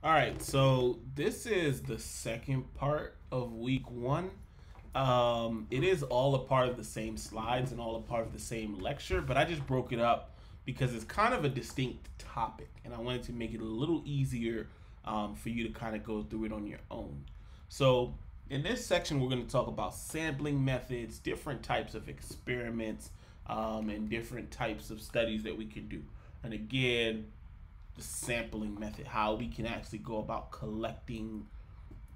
All right, so this is the second part of week one. It is all a part of the same slides and all a part of the same lecture, but I just broke it up because it's kind of a distinct topic, and I wanted to make it a little easier for you to kind of go through it on your own. So in this section, we're going to talk about sampling methods, different types of experiments, and different types of studies that we can do. And again, the sampling method, how we can actually go about collecting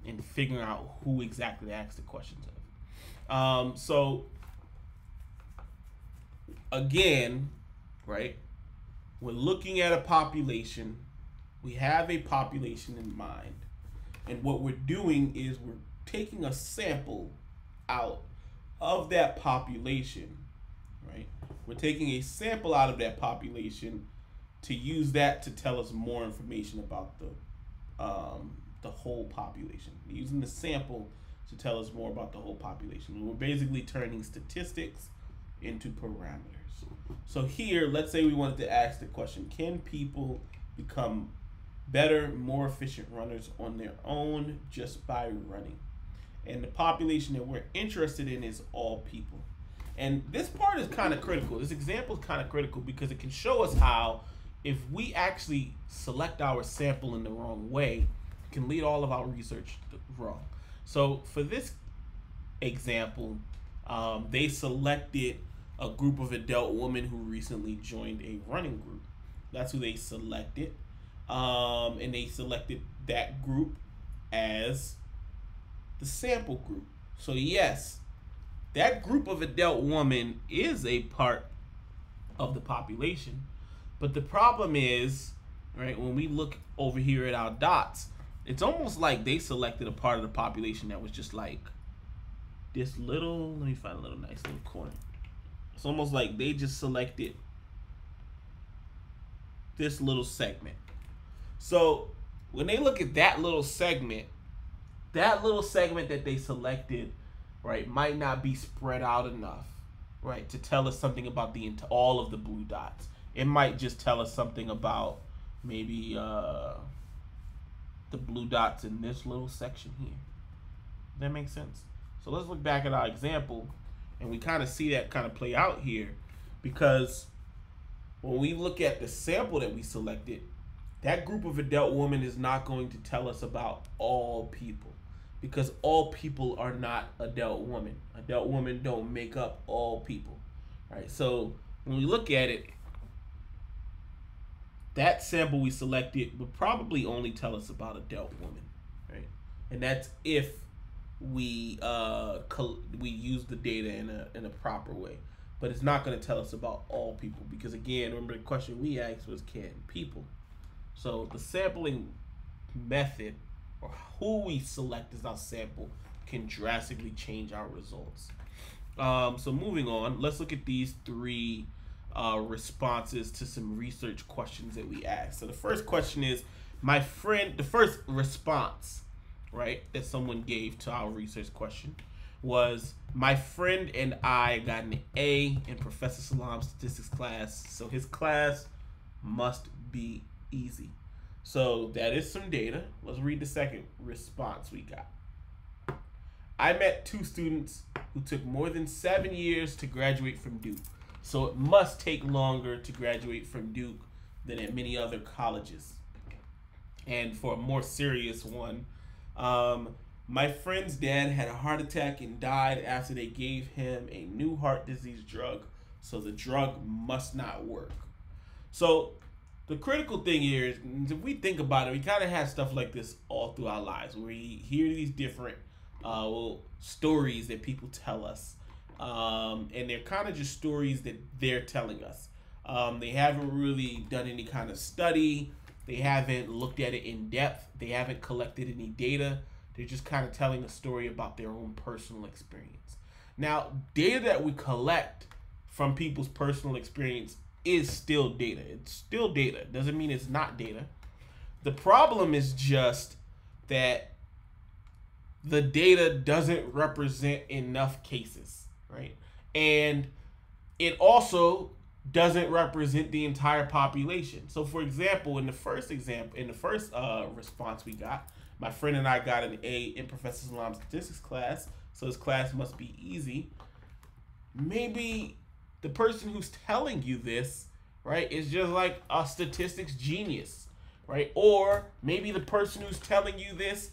and figuring out who exactly to ask the questions of. So again, right, we're looking at a population. We have a population in mind. And what we're doing is we're taking a sample out of that population, right? We're taking a sample out of that population to use that to tell us more information about the whole population. We're using the sample to tell us more about the whole population. We're basically turning statistics into parameters. So here, let's say we wanted to ask the question, can people become better, more efficient runners on their own just by running? And the population that we're interested in is all people. And this part is kind of critical. This example is kind of critical because it can show us how if we actually select our sample in the wrong way, it can lead all of our research wrong. So for this example, they selected a group of adult women who recently joined a running group. That's who they selected. And they selected that group as the sample group. So yes, that group of adult women is a part of the population. But the problem is, right, when we look over here at our dots, it's almost like they selected a part of the population that was just like this little, let me find a little nice little corner. It's almost like they just selected this little segment. So when they look at that little segment that they selected, right, might not be spread out enough, right, to tell us something about all of the blue dots. It might just tell us something about maybe the blue dots in this little section here. Does that make sense? So let's look back at our example, and we kind of see that kind of play out here, because when we look at the sample that we selected, that group of adult women is not going to tell us about all people, because all people are not adult women. Adult women don't make up all people, right? So when we look at it, that sample we selected would probably only tell us about adult women, right? And that's if we use the data in a proper way. But it's not going to tell us about all people, because again, remember the question we asked was, can people? So the sampling method, or who we select as our sample, can drastically change our results. So moving on, let's look at these three responses to some research questions that we asked. So the first question is, the first response, right, that someone gave to our research question was, my friend and I got an A in Professor Salam's statistics class, so his class must be easy. So that is some data. Let's read the second response we got. I met two students who took more than 7 years to graduate from Duke. So it must take longer to graduate from Duke than at many other colleges. And for a more serious one, my friend's dad had a heart attack and died after they gave him a new heart disease drug, so the drug must not work. So the critical thing here is, if we think about it, we kind of have stuff like this all through our lives, where we hear these different stories that people tell us. And they're kind of just stories that they're telling us. They haven't really done any kind of study. They haven't looked at it in depth. They haven't collected any data. They're just kind of telling a story about their own personal experience. Now, data that we collect from people's personal experience is still data. It's still data. Doesn't mean it's not data. The problem is just that the data doesn't represent enough cases, right? And it also doesn't represent the entire population. So, for example, in the first response we got, my friend and I got an A in Professor Salam's statistics class, so his class must be easy. Maybe the person who's telling you this, right, is just like a statistics genius, right? Or maybe the person who's telling you this,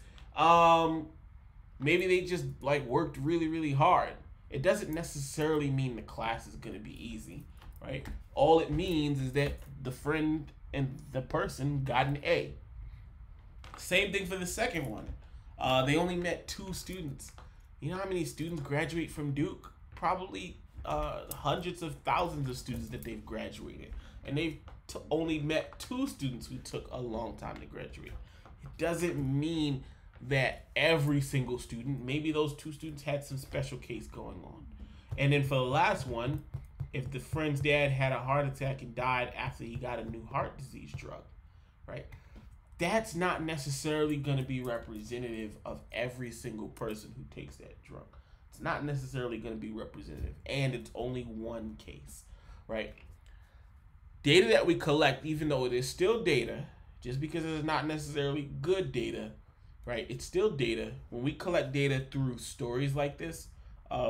maybe they just like worked really, really hard. It doesn't necessarily mean the class is going to be easy, right? All it means is that the friend and the person got an A. Same thing for the second one. They only met 2 students. You know how many students graduate from Duke? Probably hundreds of thousands of students that they've graduated. And they've only met 2 students who took a long time to graduate. It doesn't mean that every single student, maybe those 2 students had some special case going on. And then for the last one, if the friend's dad had a heart attack and died after he got a new heart disease drug, right? That's not necessarily going to be representative of every single person who takes that drug. It's not necessarily going to be representative, and it's only one case, right? Data that we collect, even though it is still data, just because it's not necessarily good data, right? It's still data. When we collect data through stories like this,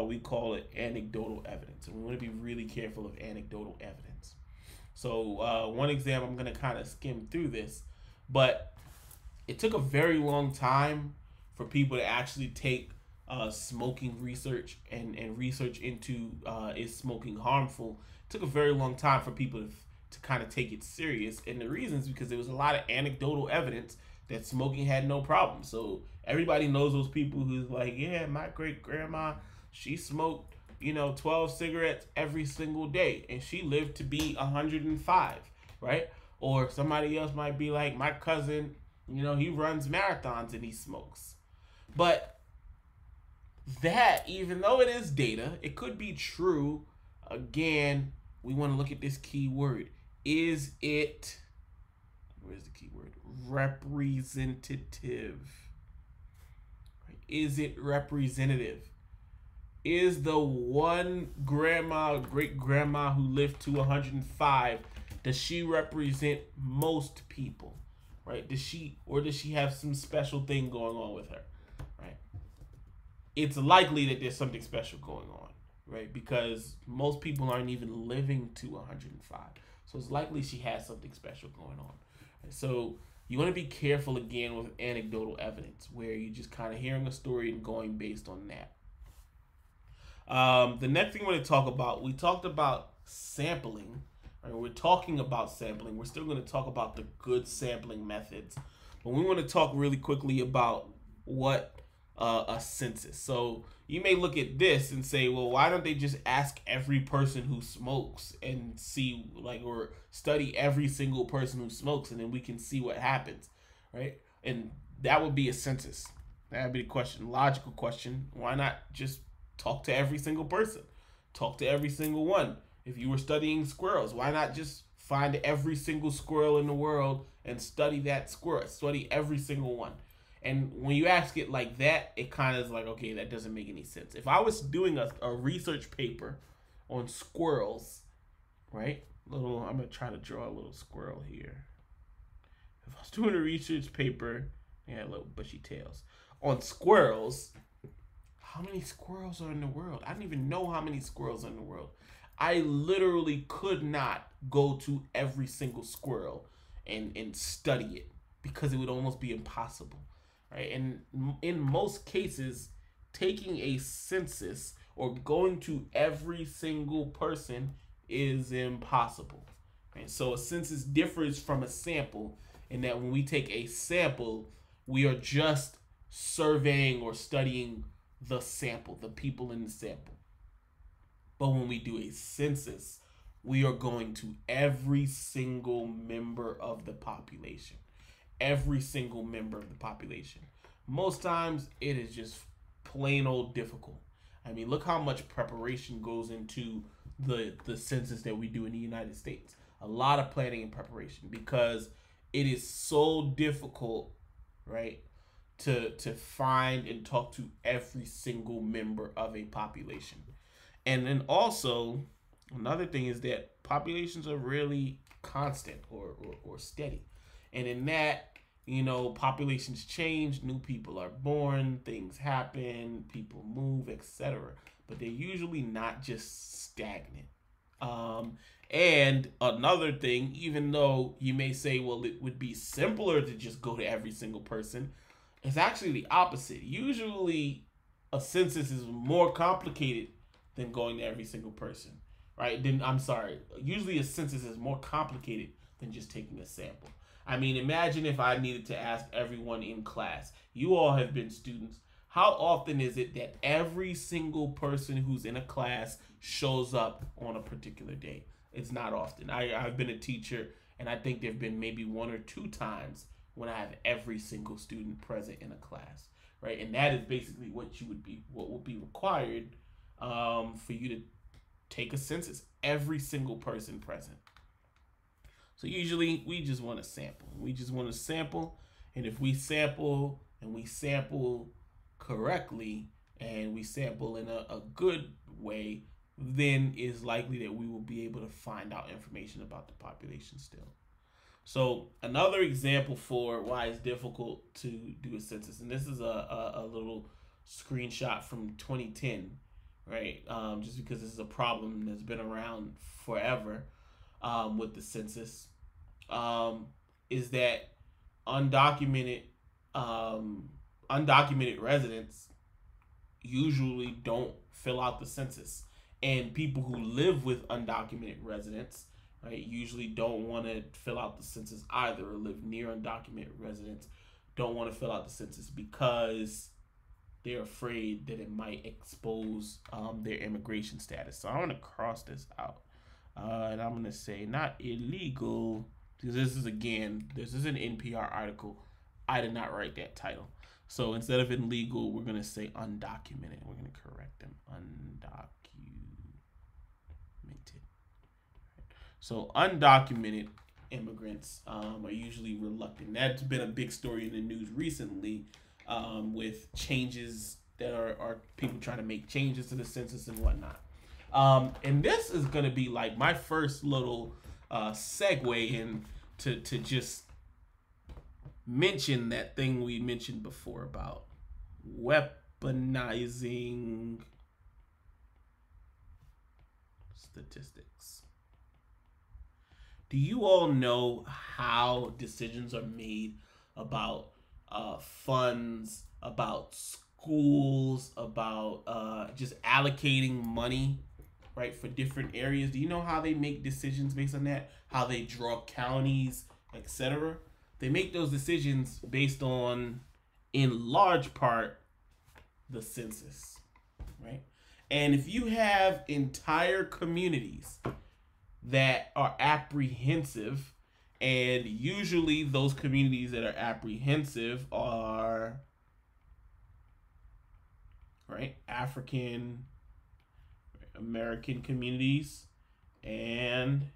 we call it anecdotal evidence. And we want to be really careful of anecdotal evidence. So one example, I'm going to kind of skim through this, but it took a very long time for people to actually take smoking research and research into is smoking harmful. It took a very long time for people to kind of take it serious. And the reason is because there was a lot of anecdotal evidence that smoking had no problem. So everybody knows those people who's like, yeah, my great grandma, she smoked, 12 cigarettes every single day, and she lived to be 105, right? Or somebody else might be like, my cousin, he runs marathons and he smokes. But that, even though it is data, it could be true. Again, we want to look at this key word. Is it, where's the key word? Representative. Is it representative? Is the one grandma, great grandma who lived to 105, does she represent most people, right? Does she have some special thing going on with her, right? It's likely that there's something special going on, right? Because most people aren't even living to 105. So it's likely she has something special going on. Right? So you want to be careful again with anecdotal evidence, where you're just kind of hearing a story and going based on that. The next thing we're going to talk about, we talked about sampling. Right? We're talking about sampling. We're still going to talk about the good sampling methods. But we want to talk really quickly about what a census. So you may look at this and say, well, why don't they just ask every person who smokes and see, or study every single person who smokes, and then we can see what happens, right? And that would be a census. That would be the question, logical question. Why not just talk to every single person? Talk to every single one. If you were studying squirrels, why not just find every single squirrel in the world and study that squirrel? Study every single one. And when you ask it like that, it kind of is like, okay, that doesn't make any sense. If I was doing a research paper on squirrels, right? I'm going to try to draw a little squirrel here. If I was doing a research paper, little bushy tails, on squirrels, how many squirrels are in the world? I don't even know how many squirrels are in the world. I literally could not go to every single squirrel and study it, because it would almost be impossible. Right? And in most cases, taking a census or going to every single person is impossible. Right? So a census differs from a sample in that when we take a sample, we are just surveying or studying the sample, the people in the sample. But when we do a census, we are going to every single member of the population. Every single member of the population. Most times it is just plain old difficult. I mean, look how much preparation goes into the census that we do in the United States. A lot of planning and preparation, because it is so difficult, right, to find and talk to every single member of a population. And then also, Another thing is that populations are really constant or steady. And in that, populations change, new people are born, things happen, people move, etc. But they're usually not just stagnant. And another thing, even though you may say, well, it would be simpler to just go to every single person, it's actually the opposite. Usually, a census is more complicated than going to every single person, right? Usually a census is more complicated than just taking a sample. I mean, imagine if I needed to ask everyone in class. You all have been students. How often is it that every single person who's in a class shows up on a particular day? It's not often. I've been a teacher, and I think there have been maybe 1 or 2 times when I have every single student present in a class, right? And that is basically what would be required for you to take a census. Every single person present. So usually we just want to sample. And if we sample and we sample correctly and we sample in a good way, then it's likely that we will be able to find out information about the population still. So another example for why it's difficult to do a census, and this is a little screenshot from 2010, right? Just because this is a problem that's been around forever with the census, is that undocumented residents usually don't fill out the census, and people who live with undocumented residents, right, usually don't want to fill out the census either, or live near undocumented residents don't want to fill out the census because they're afraid that it might expose their immigration status. So I'm going to cross this out, and I'm going to say not illegal, because this is an NPR article. I did not write that title. So instead of illegal, we're going to say undocumented. We're going to correct them. Undocumented. So undocumented immigrants are usually reluctant. That's been a big story in the news recently, with changes that are people trying to make changes to the census and whatnot. And this is going to be like my first little segue in to just mention that thing we mentioned before about weaponizing statistics. Do you all know how decisions are made about funds, about schools, about just allocating money, right, for different areas? Do you know how they make decisions based on that? How they draw counties, etc.? They make those decisions based on, in large part, the census, right? And if you have entire communities that are apprehensive, and usually those communities that are apprehensive are, right, African American communities and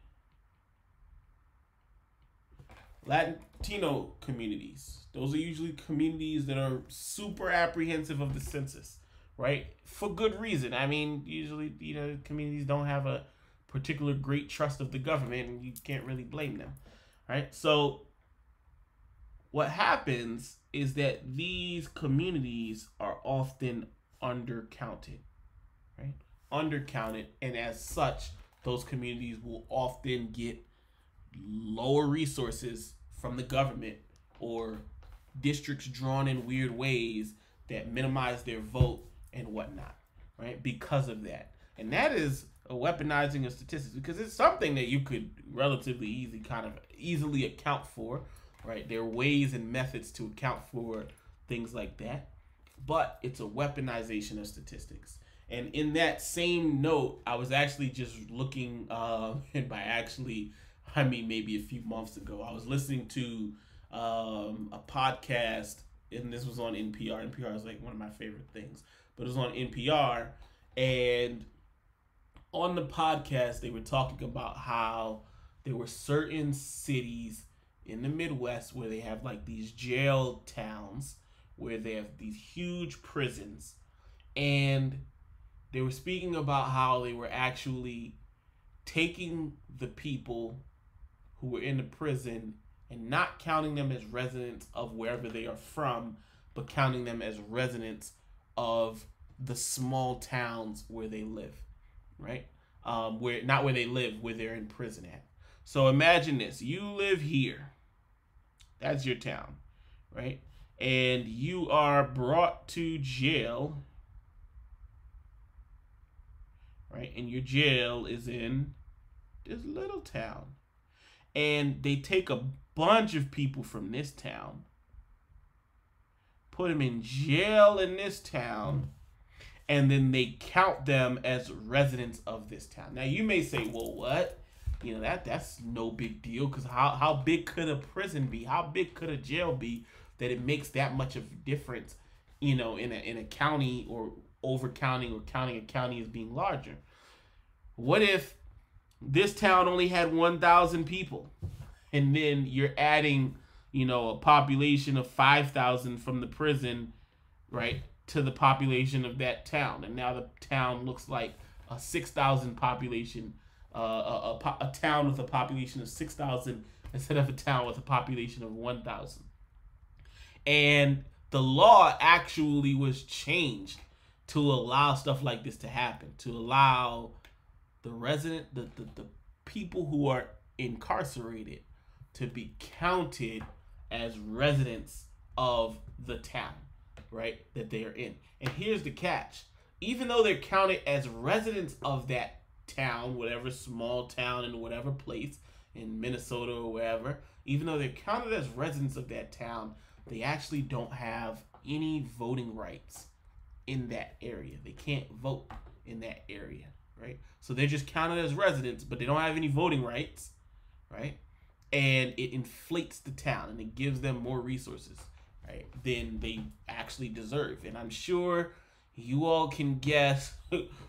Latino communities. Those are usually communities that are super apprehensive of the census, right? For good reason. I mean, usually, communities don't have a particular great trust of the government, and you can't really blame them, right? So what happens is that these communities are often undercounted, right? Undercounted, and as such, those communities will often get lower resources from the government, or districts drawn in weird ways that minimize their vote and whatnot, right? Because of that. And that is a weaponizing of statistics, because it's something that you could relatively easily account for, right? There are ways and methods to account for things like that, but it's a weaponization of statistics. And in that same note, I was actually just looking, and by actually, I mean maybe a few months ago, I was listening to a podcast, and this was on NPR. NPR is like one of my favorite things, but it was on NPR, and on the podcast, they were talking about how there were certain cities in the Midwest where they have like these jail towns where they have these huge prisons, and they were speaking about how they were actually taking the people who were in the prison and not counting them as residents of wherever they are from, but counting them as residents of the small towns where they live, right? Where not where they live, where they're in prison at. So imagine this: you live here. That's your town, right? And you are brought to jail, right? And your jail is in this little town. And they take a bunch of people from this town, put them in jail in this town, and then they count them as residents of this town. Now you may say, well, what? You know, that's no big deal, because how big could a prison be? How big could a jail be that it makes that much of a difference, you know, in a county, or overcounting or counting a county as being larger? What if this town only had 1,000 people, and then you're adding, you know, a population of 5,000 from the prison, right, to the population of that town, and now the town looks like a 6,000 population, a town with a population of 6,000 instead of a town with a population of 1,000. And the law actually was changed to allow stuff like this to happen, to allow the people who are incarcerated to be counted as residents of the town, right, that they are in. And here's the catch: even though they're counted as residents of that town, whatever small town in whatever place in Minnesota or wherever, even though they're counted as residents of that town, they actually don't have any voting rights in that area. They can't vote in that area, right? So they're just counted as residents, but they don't have any voting rights, right? And it inflates the town, and it gives them more resources, right, than they actually deserve. And I'm sure you all can guess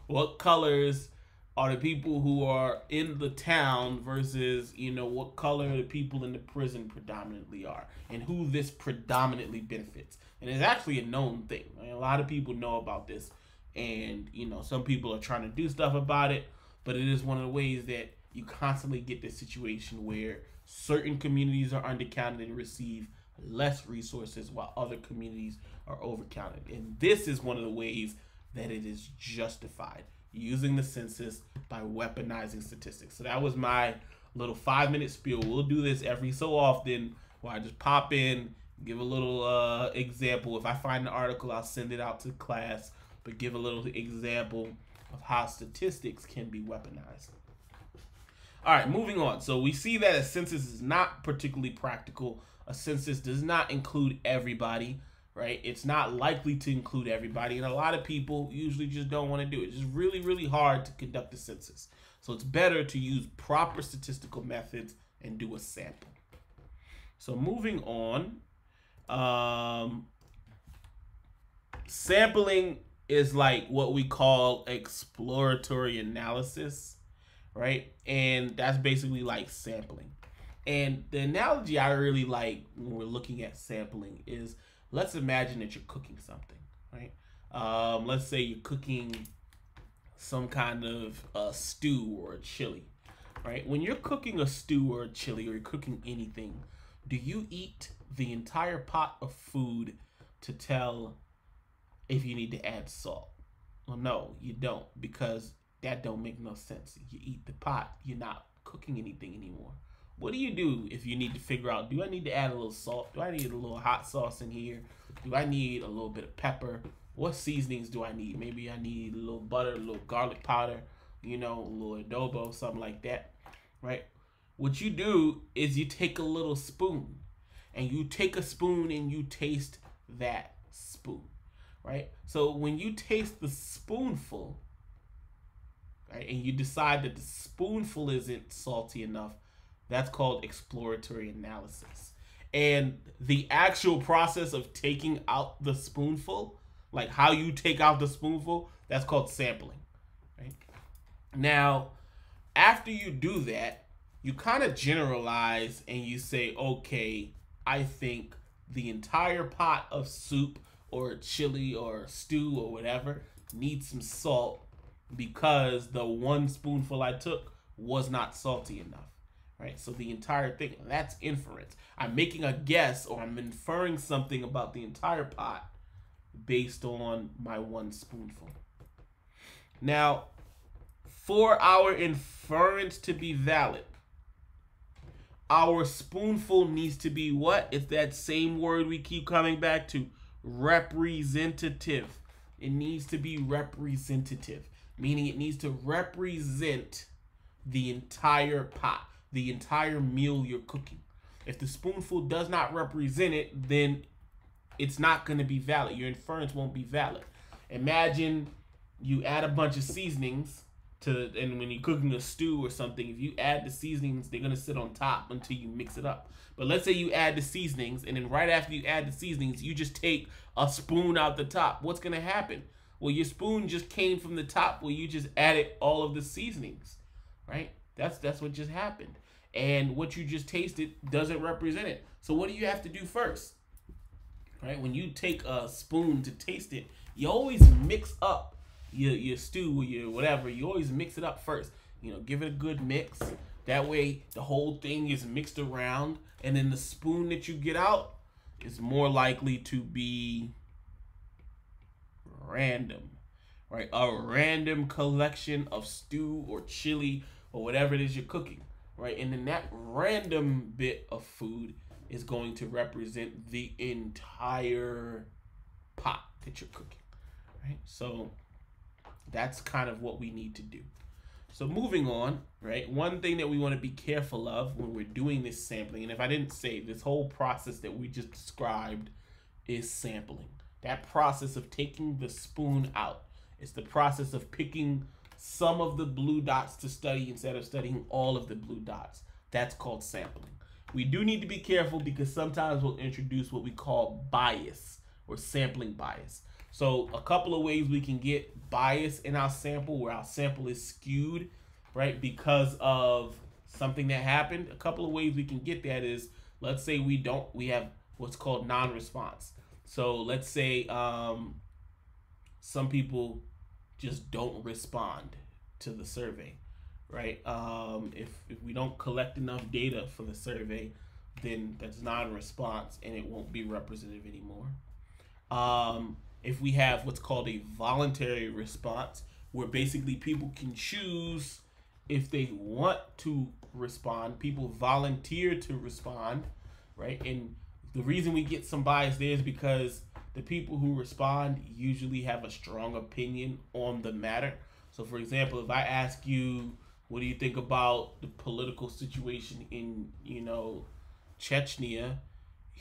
what colors are the people who are in the town versus, you know, what color the people in the prison predominantly are, and who this predominantly benefits. And it's actually a known thing. I mean, a lot of people know about this, and, you know, some people are trying to do stuff about it, but it is one of the ways that you constantly get this situation where certain communities are undercounted and receive less resources while other communities are overcounted. And this is one of the ways that it is justified, using the census by weaponizing statistics. So that was my little 5-minute spiel. We'll do this every so often where I just pop in, give a little example. If I find an article, I'll send it out to class, but give a little example of how statistics can be weaponized. All right, moving on. So we see that a census is not particularly practical. A census does not include everybody, right? It's not likely to include everybody, and a lot of people usually just don't want to do it. It's just really, really hard to conduct a census. So it's better to use proper statistical methods and do a sample. So moving on, sampling is like what we call exploratory analysis, right? And that's basically like sampling. And the analogy I really like when we're looking at sampling is, let's imagine that you're cooking something, right? Let's say you're cooking some kind of stew or a chili, right? When you're cooking a stew or a chili, or you're cooking anything, do you eat the entire pot of food to tell if you need to add salt? Well, no, you don't, because that don't make no sense. You eat the pot, you're not cooking anything anymore. What do you do if you need to figure out, do I need to add a little salt? Do I need a little hot sauce in here? Do I need a little bit of pepper? What seasonings do I need? Maybe I need a little butter, a little garlic powder, you know, a little adobo, something like that, right? What you do is you take a little spoon, and you take a spoon and you taste that spoon, right? So when you taste the spoonful, right, and you decide that the spoonful isn't salty enough, that's called exploratory analysis. And the actual process of taking out the spoonful, like how you take out the spoonful, that's called sampling, right? Now, after you do that, you kind of generalize and you say, okay, I think the entire pot of soup or chili or stew or whatever needs some salt, because the one spoonful I took was not salty enough. Right? So the entire thing, that's inference. I'm making a guess, or I'm inferring something about the entire pot based on my one spoonful. Now, for our inference to be valid, our spoonful needs to be what? It's that same word we keep coming back to, representative. It needs to be representative, meaning it needs to represent the entire pot, the entire meal you're cooking. If the spoonful does not represent it, then it's not going to be valid. Your inference won't be valid. Imagine you add a bunch of seasonings and when you're cooking a stew or something, if you add the seasonings, they're going to sit on top until you mix it up. But let's say you add the seasonings, and then right after you add the seasonings, you just take a spoon out the top. What's going to happen? Well, your spoon just came from the top where you just added all of the seasonings, right? That's what just happened. And what you just tasted doesn't represent it. So what do you have to do first? Right? When you take a spoon to taste it, you always mix up your stew or your whatever. You always mix it up first. You know, give it a good mix. That way the whole thing is mixed around, and then the spoon that you get out is more likely to be random, right? A random collection of stew or chili or whatever it is you're cooking, right? And then that random bit of food is going to represent the entire pot that you're cooking, right? So that's kind of what we need to do. So moving on, right? One thing that we want to be careful of when we're doing this sampling, and if I didn't say, this whole process that we just described is sampling. That process of taking the spoon out. It's the process of picking some of the blue dots to study instead of studying all of the blue dots. That's called sampling. We do need to be careful because sometimes we'll introduce what we call bias or sampling bias. So a couple of ways we can get bias in our sample, where our sample is skewed, right, because of something that happened. A couple of ways we can get that is, let's say we have what's called non-response. So let's say some people just don't respond to the survey, right? If we don't collect enough data for the survey, then that's non-response and it won't be representative anymore. If we have what's called a voluntary response, where basically people can choose if they want to respond, people volunteer to respond, right? And the reason we get some bias there is because the people who respond usually have a strong opinion on the matter. So for example, if I ask you, what do you think about the political situation in, Chechnya,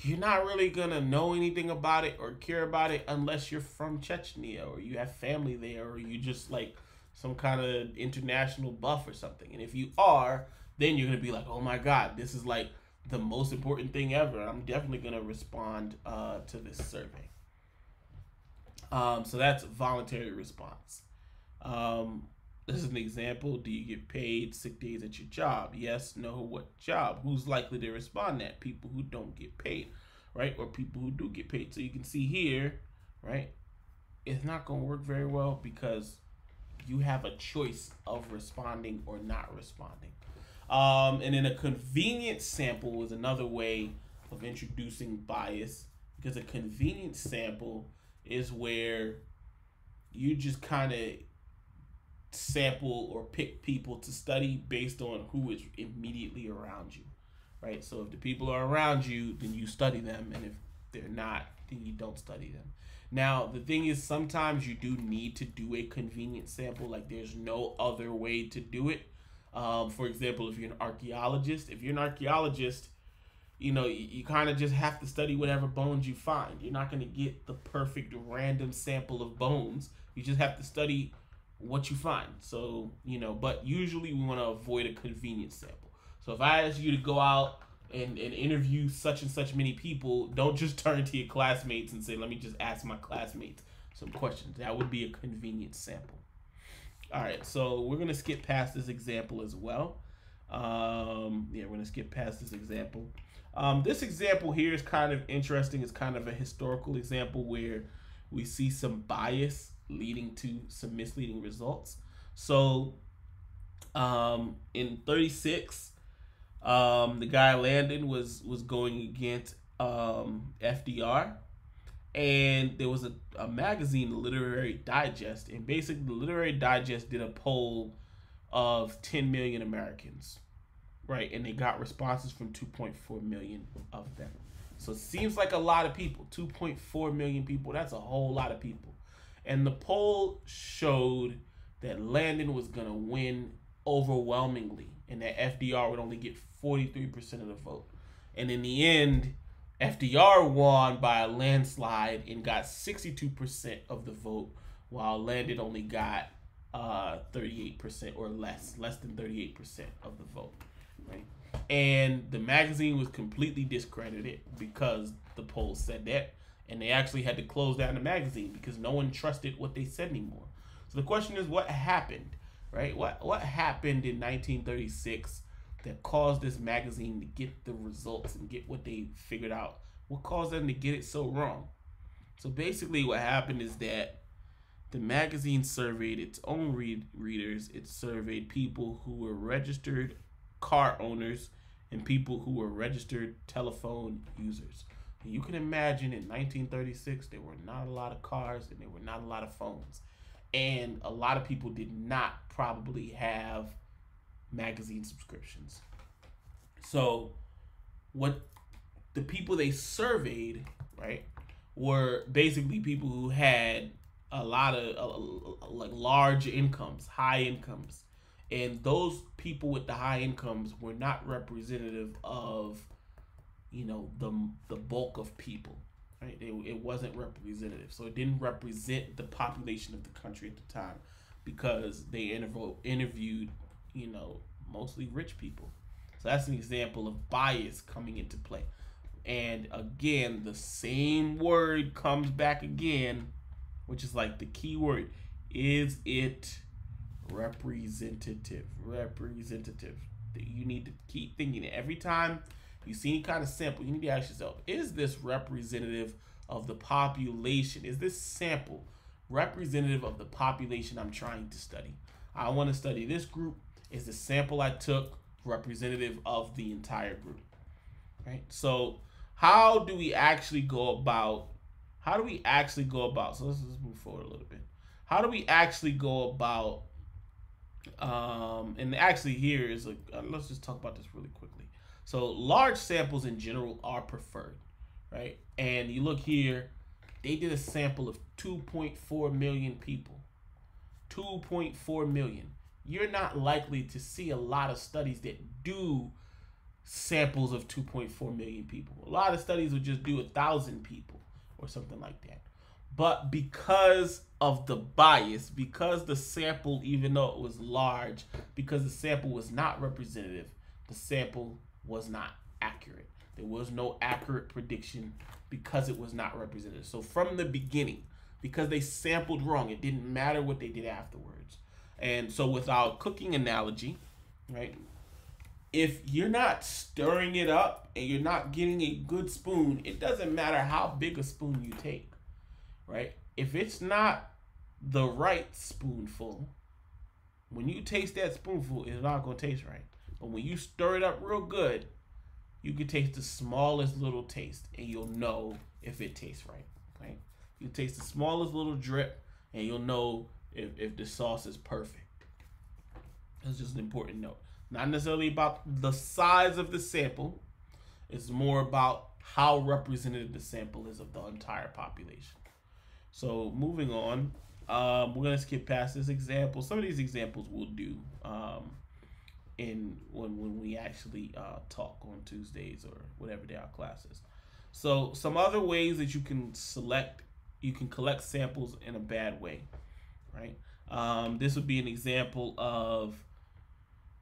you're not really gonna know anything about it or care about it unless you're from Chechnya or you have family there or you just like some kind of international buff or something. And if you are, then you're gonna be like, oh my God, this is like the most important thing ever. I'm definitely gonna respond to this survey. So that's voluntary response. This is an example. Do you get paid sick days at your job? Yes, no, what job? Who's likely to respond to that? People who don't get paid, right? Or people who do get paid. So you can see here, right? It's not going to work very well because you have a choice of responding or not responding. And then a convenience sample is another way of introducing bias, because a convenience sample is where you just kind of sample or pick people to study based on who is immediately around you, right? So if the people are around you, then you study them, and if they're not, then you don't study them. Now, the thing is, sometimes you do need to do a convenient sample, like there's no other way to do it. For example, if you're an archaeologist, you kind of just have to study whatever bones you find. You're not going to get the perfect random sample of bones. You just have to study what you find. So, but usually we want to avoid a convenience sample. So if I ask you to go out and interview such and such many people, don't just turn to your classmates and say, let me just ask my classmates some questions. That would be a convenience sample. All right, so we're going to skip past this example as well. We're going to skip past this example. This example here is kind of interesting. It's kind of a historical example where we see some bias leading to some misleading results. So In 36, the guy Landon was going against FDR, and there was a magazine, the Literary Digest, and basically the Literary Digest did a poll of 10 million Americans, right? And they got responses from 2.4 million of them. So it seems like a lot of people. 2.4 million people, that's a whole lot of people. And the poll showed that Landon was going to win overwhelmingly and that FDR would only get 43% of the vote. And in the end, FDR won by a landslide and got 62% of the vote, while Landon only got 38% or less than 38% of the vote, right? And the magazine was completely discredited because the poll said that, and they actually had to close down the magazine because no one trusted what they said anymore. So the question is, what happened, right? What happened in 1936 that caused this magazine to get the results and get what they figured out? What caused them to get it so wrong? So basically what happened is that the magazine surveyed its own readers. It surveyed people who were registered car owners and people who were registered telephone users. And you can imagine in 1936, there were not a lot of cars and there were not a lot of phones. And a lot of people did not probably have magazine subscriptions. So what the people they surveyed, right, were basically people who had a lot of like large incomes, high incomes. And those people with the high incomes were not representative of, you know, the bulk of people, right? It wasn't representative. So it didn't represent the population of the country at the time because they interviewed, you know, mostly rich people. So that's an example of bias coming into play. And again, the same word comes back again, which is like the key word. Is it representative? Representative. You need to keep thinking it. Every time you see any kind of sample, you need to ask yourself, is this representative of the population? Is this sample representative of the population I'm trying to study? I want to study this group. Is the sample I took representative of the entire group? Right? So how do we actually go about, so let's just move forward a little bit. How do we actually go about, and actually here is, let's just talk about this really quickly. So large samples in general are preferred, right? And you look here, they did a sample of 2.4 million people. 2.4 million. You're not likely to see a lot of studies that do samples of 2.4 million people. A lot of studies would just do 1,000 people or something like that. But because of the bias, because the sample, even though it was large, because the sample was not representative, the sample was not accurate. There was no accurate prediction because it was not representative. So from the beginning, because they sampled wrong, it didn't matter what they did afterwards. And so with our cooking analogy, right, if you're not stirring it up and you're not getting a good spoon, it doesn't matter how big a spoon you take, right? If it's not the right spoonful, when you taste that spoonful, it's not going to taste right. But when you stir it up real good, you can taste the smallest little taste and you'll know if it tastes right, right? You taste the smallest little drip and you'll know if the sauce is perfect. That's just an important note. Not necessarily about the size of the sample. It's more about how representative the sample is of the entire population. So moving on, we're going to skip past this example. Some of these examples we'll do when we actually talk on Tuesdays or whatever day our class is. So some other ways that you can collect samples in a bad way, right? This would be an example of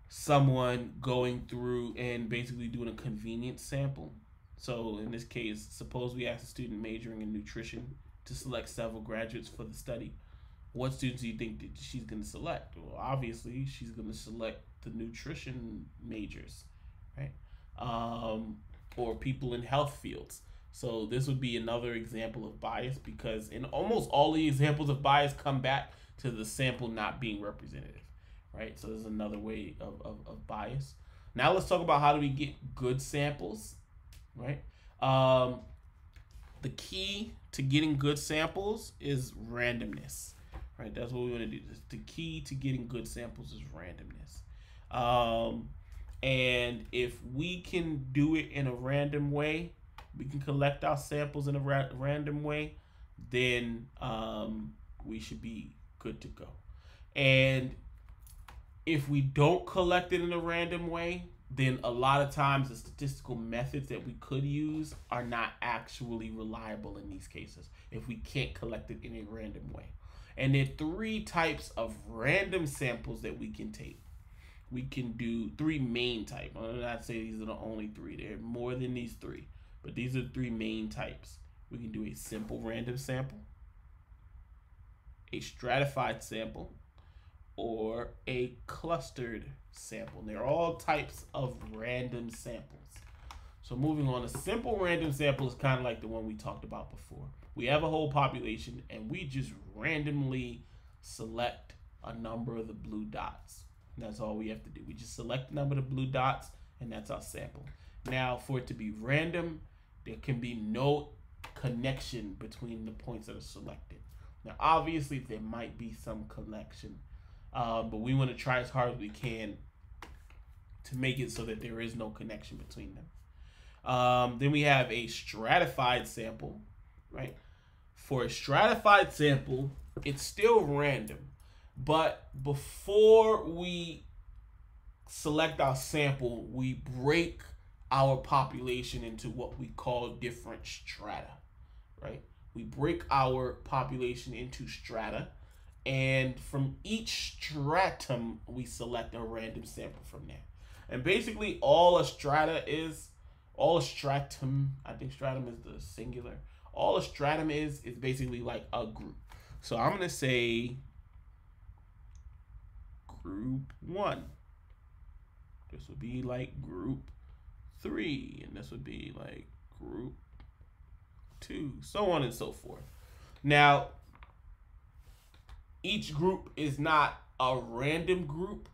someone going through and basically doing a convenience sample. So in this case, suppose we ask a student majoring in nutrition to select several graduates for the study. What students do you think that she's going to select? Well, obviously, she's going to select the nutrition majors, right? Or people in health fields. So this would be another example of bias, because in almost all the examples of bias come back to the sample not being representative, right? So there's another way of bias. Now let's talk about how do we get good samples, right? The key to getting good samples is randomness, right? That's what we want to do. The key to getting good samples is randomness. And if we can do it in a random way, we can collect our samples in a random way, then we should be good to go. And if we don't collect it in a random way, then a lot of times the statistical methods that we could use are not actually reliable in these cases if we can't collect it in a random way. And there are 3 types of random samples that we can take. We can do 3 main types. I'm not saying these are the only 3. There are more than these 3, but these are 3 main types. We can do a simple random sample, a stratified sample, or a clustered sample. They're all types of random samples. So moving on, a simple random sample is kind of like the one we talked about before. We have a whole population and we just randomly select a number of the blue dots. And that's all we have to do. We just select the number of the blue dots and that's our sample. Now for it to be random, there can be no connection between the points that are selected. Now obviously there might be some connection, but we want to try as hard as we can to make it so that there is no connection between them. Then we have a stratified sample, right? For a stratified sample, it's still random, but before we select our sample, we break our population into what we call different strata, right? We break our population into strata, and from each stratum, we select a random sample from there. And basically all a stratum, I think stratum is the singular. All a stratum is basically like a group. So I'm gonna say group 1. This would be like group 3, and this would be like group 2, so on and so forth. Now, each group is not a random group.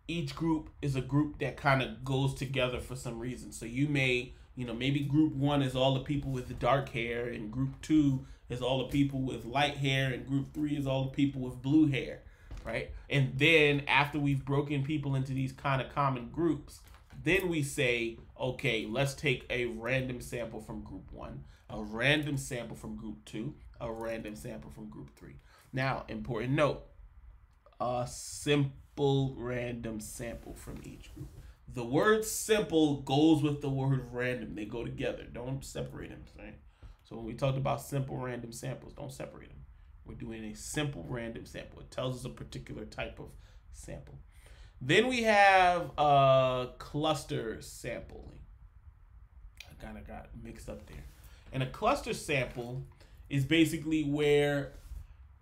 Each group is a group that kind of goes together for some reason. So you may, maybe group 1 is all the people with the dark hair, and group 2 is all the people with light hair, and group 3 is all the people with blue hair, right? And then after we've broken people into these kind of common groups, then we say, okay, let's take a random sample from group 1, a random sample from group 2, a random sample from group 3. Now, important note, a simple random sample from each group. The word simple goes with the word random. They go together. Don't separate them, right? So when we talked about simple random samples, don't separate them. We're doing a simple random sample. It tells us a particular type of sample. Then we have cluster sampling. I kind of got mixed up there. And a cluster sample is basically where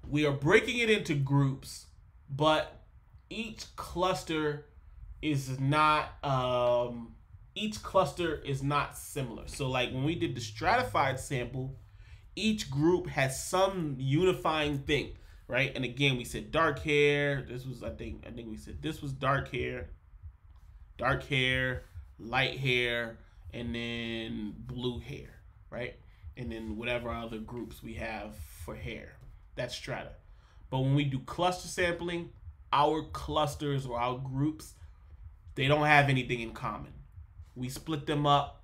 we are breaking it into groups, but each cluster is not similar. So like when we did the stratified sample, each group has some unifying thing, right? And again, we said dark hair. This was, I think we said this was dark hair, light hair, and then blue hair, right? And then whatever other groups we have for hair. That's strata. But when we do cluster sampling, our clusters or our groups, they don't have anything in common. We split them up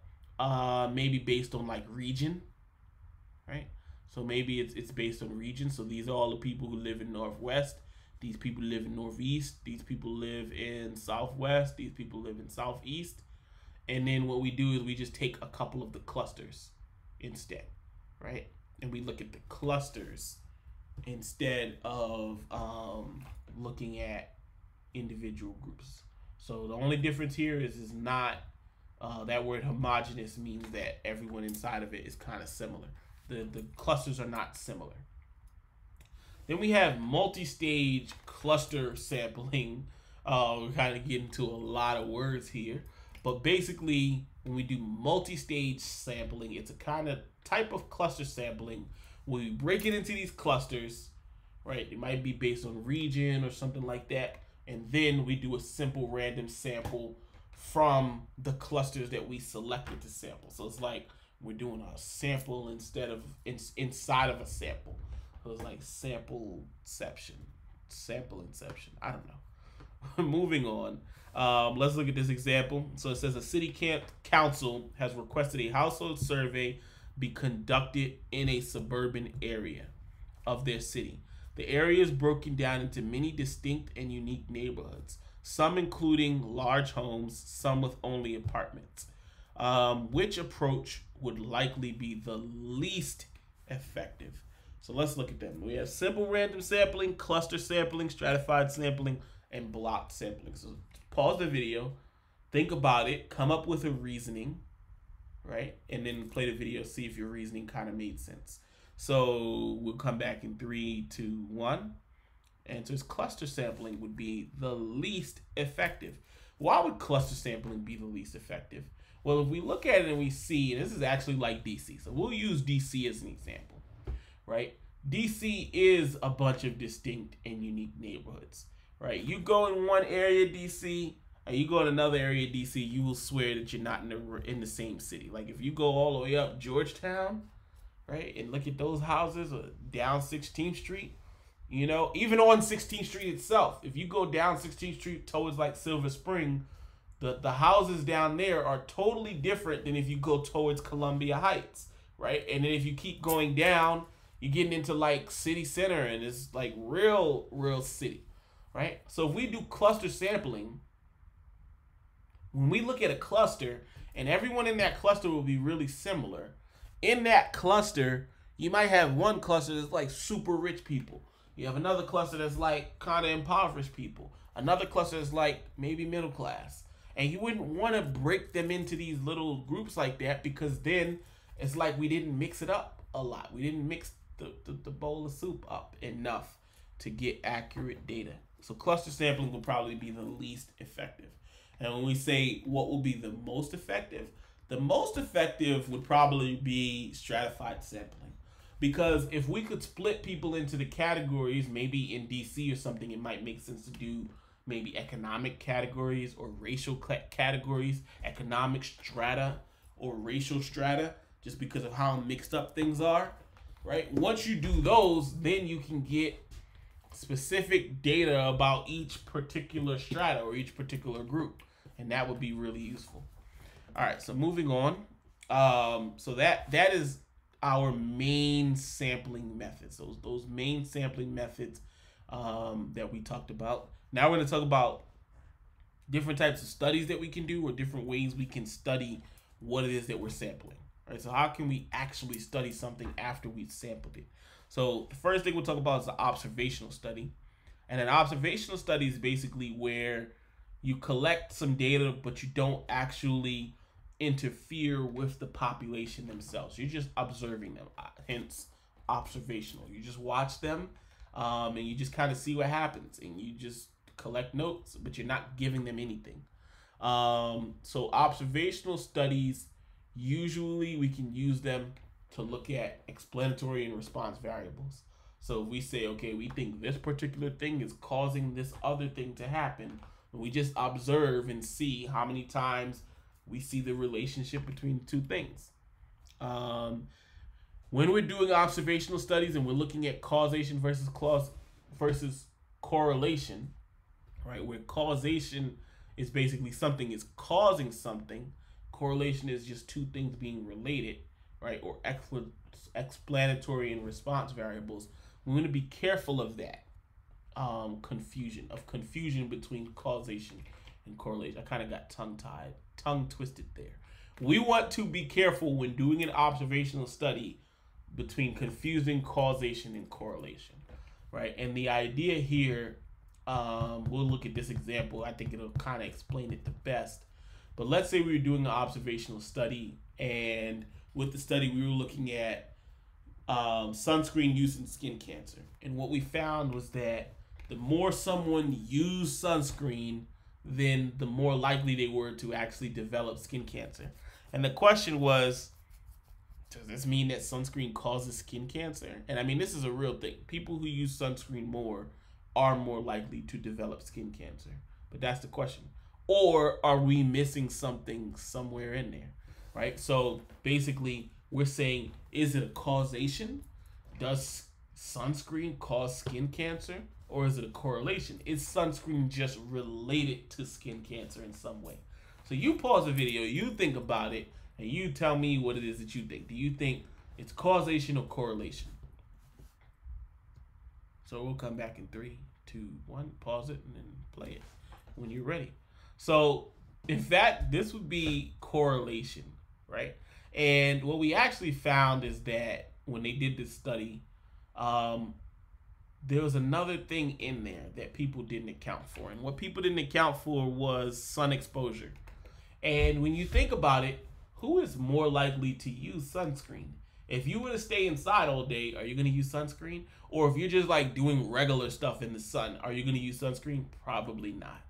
maybe based on like region, right? So maybe it's based on region. So these are all the people who live in Northwest. These people live in Northeast. These people live in Southwest. These people live in Southeast. And then what we do is we just take a couple of the clusters instead, right? And we look at the clusters instead of looking at individual groups. So the only difference here is not that word homogeneous means that everyone inside of it is kind of similar. The clusters are not similar. Then we have multi-stage cluster sampling. We're kind of getting to a lot of words here, but basically when we do multi-stage sampling, it's a kind of type of cluster sampling where we break it into these clusters, right? It might be based on region or something like that, and then we do a simple random sample from the clusters that we selected to sample. So it's like we're doing a sample instead of inside of a sample. So it's like sample inception. I don't know. Moving on. Let's look at this example. So it says a city council has requested a household survey be conducted in a suburban area of their city. The area is broken down into many distinct and unique neighborhoods, some including large homes, some with only apartments. Which approach would likely be the least effective? So let's look at them. We have simple random sampling, cluster sampling, stratified sampling, and block sampling. So pause the video, think about it, come up with a reasoning, right? And then play the video, see if your reasoning kind of made sense. So we'll come back in 3, 2, 1. Answers: cluster sampling would be the least effective. Why would cluster sampling be the least effective? Well, if we look at it and we see, and this is actually like DC, so we'll use DC as an example, right? DC is a bunch of distinct and unique neighborhoods, right? You go in one area, DC, and you go in another area, DC, you will swear that you're not in the same city. Like if you go all the way up Georgetown, right, and look at those houses down 16th Street, you know, even on 16th Street itself, if you go down 16th Street towards like Silver Spring, the houses down there are totally different than if you go towards Columbia Heights, right? And then if you keep going down, you're getting into like city center, and it's like real city, right? So if we do cluster sampling, when we look at a cluster and everyone in that cluster will be really similar, in that cluster, you might have one cluster that's like super rich people. You have another cluster that's like kind of impoverished people. Another cluster that's like maybe middle class. And you wouldn't want to break them into these little groups like that, because then it's like we didn't mix it up a lot. We didn't mix the bowl of soup up enough to get accurate data. So cluster sampling will probably be the least effective. And when we say what will be the most effective would probably be stratified sampling. Because if we could split people into the categories, maybe in DC or something, it might make sense to do maybe economic categories or racial categories, economic strata or racial strata, just because of how mixed up things are, right? Once you do those, then you can get specific data about each particular strata or each particular group, and that would be really useful. All right, so moving on. So that is our main sampling methods. Those main sampling methods that we talked about. Now we're going to talk about different types of studies that we can do, or different ways we can study what it is that we're sampling. Right? So how can we actually study something after we've sampled it? So the first thing we'll talk about is the observational study. And an observational study is basically where you collect some data, but you don't actually interfere with the population themselves. You're just observing them, hence observational. You just watch them, and you just kind of see what happens, and you just collect notes, but you're not giving them anything. So observational studies, usually we can use them to look at explanatory and response variables. So if we say, okay, we think this particular thing is causing this other thing to happen, we just observe and see how many times we see the relationship between the two things. When we're doing observational studies and we're looking at causation versus correlation, right, where causation is basically something is causing something, correlation is just two things being related, right, or explanatory and response variables. We want to be careful of that confusion between causation and correlation. I kind of got tongue twisted there. We want to be careful when doing an observational study between confusing causation and correlation, right? And the idea here, we'll look at this example. I think it'll kind of explain it the best. But let's say we were doing an observational study, and with the study we were looking at sunscreen use in skin cancer. And what we found was that the more someone used sunscreen, then the more likely they were to actually develop skin cancer. And the question was, does this mean that sunscreen causes skin cancer? And I mean, this is a real thing. People who use sunscreen more are more likely to develop skin cancer. But that's the question. Or are we missing something somewhere in there, right? So basically, we're saying, is it a causation? Does sunscreen cause skin cancer? Or is it a correlation? Is sunscreen just related to skin cancer in some way? So you pause the video, you think about it, and you tell me what it is that you think. Do you think it's causation or correlation? So we'll come back in 3, 2, 1. Pause it and then play it when you're ready. So in fact, this would be correlation, right? And what we actually found is that when they did this study, there was another thing in there that people didn't account for. And what people didn't account for was sun exposure. And when you think about it, who is more likely to use sunscreen? If you were to stay inside all day, are you going to use sunscreen? Or if you're just like doing regular stuff in the sun, are you going to use sunscreen? Probably not.